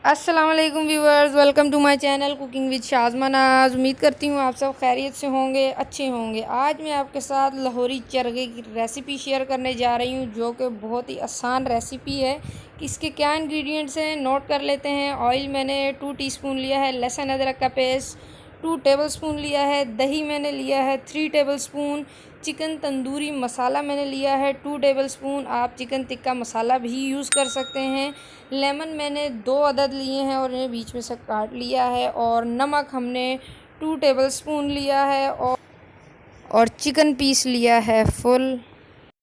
अस्सलाम वालेकुम viewers, welcome to my channel cooking with Shazma Naz. उम्मीद करती हूँ आप सब खैरियत से होंगे, अच्छे होंगे। आज मैं आपके साथ लाहौरी चरगे की रेसिपी शेयर करने जा रही हूँ, जो कि बहुत ही आसान रेसिपी है। इसके क्या इंग्रेडिएंट्स हैं नोट कर लेते हैं। ऑयल मैंने 2 टीस्पून लिया है, लहसुन अदरक का पेस्ट 2 टेबलस्पून लिया है, दही मैंने लिया है 3 टेबलस्पून, चिकन तंदूरी मसाला मैंने लिया है 2 टेबलस्पून। आप चिकन टिक्का मसाला भी यूज़ कर सकते हैं। लेमन मैंने 2 अदद लिए हैं और इन्हें बीच में से काट लिया है। और नमक हमने 2 टेबलस्पून लिया है और चिकन पीस लिया है फुल।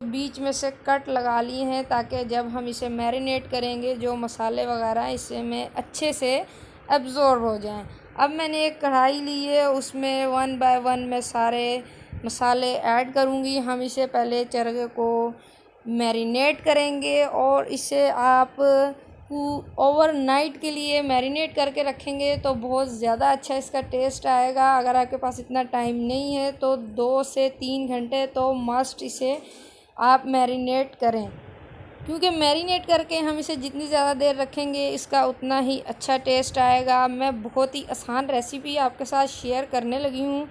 बीच में से कट लगा लिए हैं ताकि जब हम इसे मैरिनेट करेंगे जो मसाले वगैरह इसे में अच्छे से एब्ज़ॉर्ब हो जाएं। अब मैंने एक कढ़ाई ली है, उसमें 1 बाय 1 मैं सारे मसाले ऐड करूंगी। हम इसे पहले चरगे को मैरिनेट करेंगे और इसे आप ओवरनाइट के लिए मैरिनेट करके रखेंगे तो बहुत ज़्यादा अच्छा इसका टेस्ट आएगा। अगर आपके पास इतना टाइम नहीं है तो 2 से 3 घंटे तो मस्ट इसे आप मैरिनेट करें, क्योंकि मैरिनेट करके हम इसे जितनी ज़्यादा देर रखेंगे इसका उतना ही अच्छा टेस्ट आएगा। मैं बहुत ही आसान रेसिपी आपके साथ शेयर करने लगी हूँ।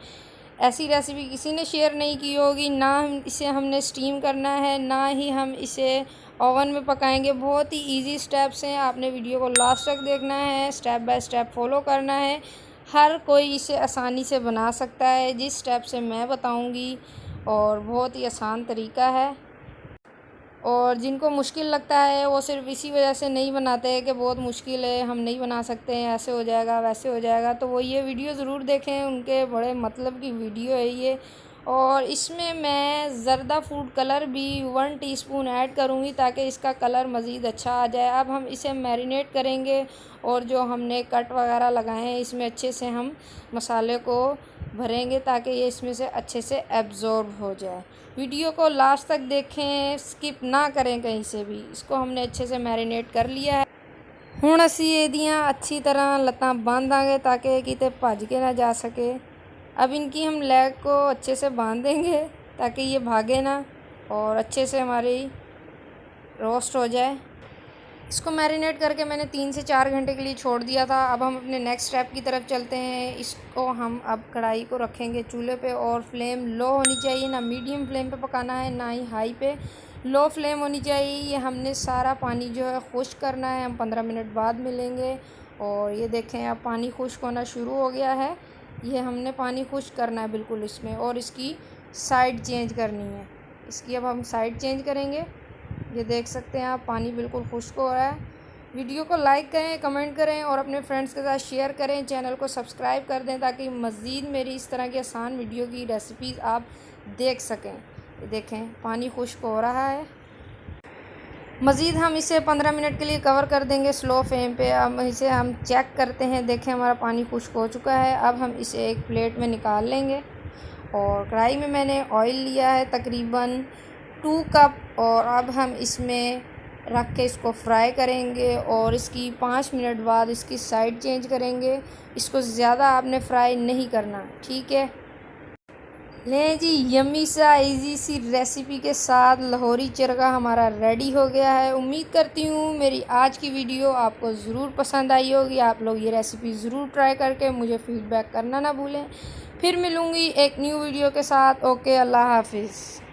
ऐसी रेसिपी किसी ने शेयर नहीं की होगी। ना इसे हमने स्टीम करना है, ना ही हम इसे ओवन में पकाएंगे। बहुत ही इजी स्टेप्स हैं, आपने वीडियो को लास्ट तक देखना है, स्टेप बाय स्टेप फॉलो करना है। हर कोई इसे आसानी से बना सकता है जिस स्टेप से मैं बताऊंगी, और बहुत ही आसान तरीका है। और जिनको मुश्किल लगता है वो सिर्फ इसी वजह से नहीं बनाते हैं कि बहुत मुश्किल है, हम नहीं बना सकते हैं, ऐसे हो जाएगा वैसे हो जाएगा, तो वो ये वीडियो ज़रूर देखें। उनके बड़े मतलब की वीडियो है ये। और इसमें मैं ज़र्दा फूड कलर भी 1 टीस्पून ऐड करूँगी ताकि इसका कलर मज़ीद अच्छा आ जाए। अब हम इसे मैरिनेट करेंगे और जो हमने कट वगैरह लगाए हैं इसमें अच्छे से हम मसाले को भरेंगे ताकि ये इसमें से अच्छे से एब्ज़ॉर्ब हो जाए। वीडियो को लास्ट तक देखें, स्किप ना करें कहीं से भी। इसको हमने अच्छे से मैरिनेट कर लिया है। हुण असी एदियां अच्छी तरह लत्तां बांधांगे ताकि किते भज के ना जा सके। अब इनकी हम लेग को अच्छे से बांध देंगे ताकि ये भागे ना और अच्छे से हमारी रोस्ट हो जाए। इसको मैरिनेट करके मैंने 3 से 4 घंटे के लिए छोड़ दिया था। अब हम अपने नेक्स्ट स्टेप की तरफ चलते हैं। इसको हम अब कढ़ाई को रखेंगे चूल्हे पे और फ्लेम लो होनी चाहिए, ना मीडियम फ्लेम पे पकाना है ना ही हाई पे, लो फ्लेम होनी चाहिए। ये हमने सारा पानी जो है खुश्क करना है। हम 15 मिनट बाद मिलेंगे। और ये देखें अब पानी खुश्क होना शुरू हो गया है। ये हमने पानी खुश्क करना है बिल्कुल इसमें, और इसकी साइड चेंज करनी है। इसकी अब हम साइड चेंज करेंगे। ये देख सकते हैं आप, पानी बिल्कुल खुश्क हो रहा है। वीडियो को लाइक करें, कमेंट करें और अपने फ्रेंड्स के साथ शेयर करें। चैनल को सब्सक्राइब कर दें ताकि मज़ीद मेरी इस तरह की आसान वीडियो की रेसिपीज़ आप देख सकें। ये देखें पानी खुश्क हो रहा है। मज़ीद हम इसे 15 मिनट के लिए कवर कर देंगे स्लो फ्लेम पे। अब इसे हम चेक करते हैं। देखें हमारा पानी खुश्क हो चुका है। अब हम इसे एक प्लेट में निकाल लेंगे। और कढ़ाई में मैंने ऑयल लिया है तकरीबन 2 कप, और अब हम इसमें रख के इसको फ्राई करेंगे और इसकी 5 मिनट बाद इसकी साइड चेंज करेंगे। इसको ज़्यादा आपने फ्राई नहीं करना, ठीक है। लें जी, यम्मी सा इजी सी रेसिपी के साथ लाहौरी चरगा हमारा रेडी हो गया है। उम्मीद करती हूँ मेरी आज की वीडियो आपको ज़रूर पसंद आई होगी। आप लोग ये रेसिपी ज़रूर ट्राई करके मुझे फ़ीडबैक करना ना भूलें। फिर मिलूँगी एक न्यू वीडियो के साथ। ओके, अल्लाह हाफिज़।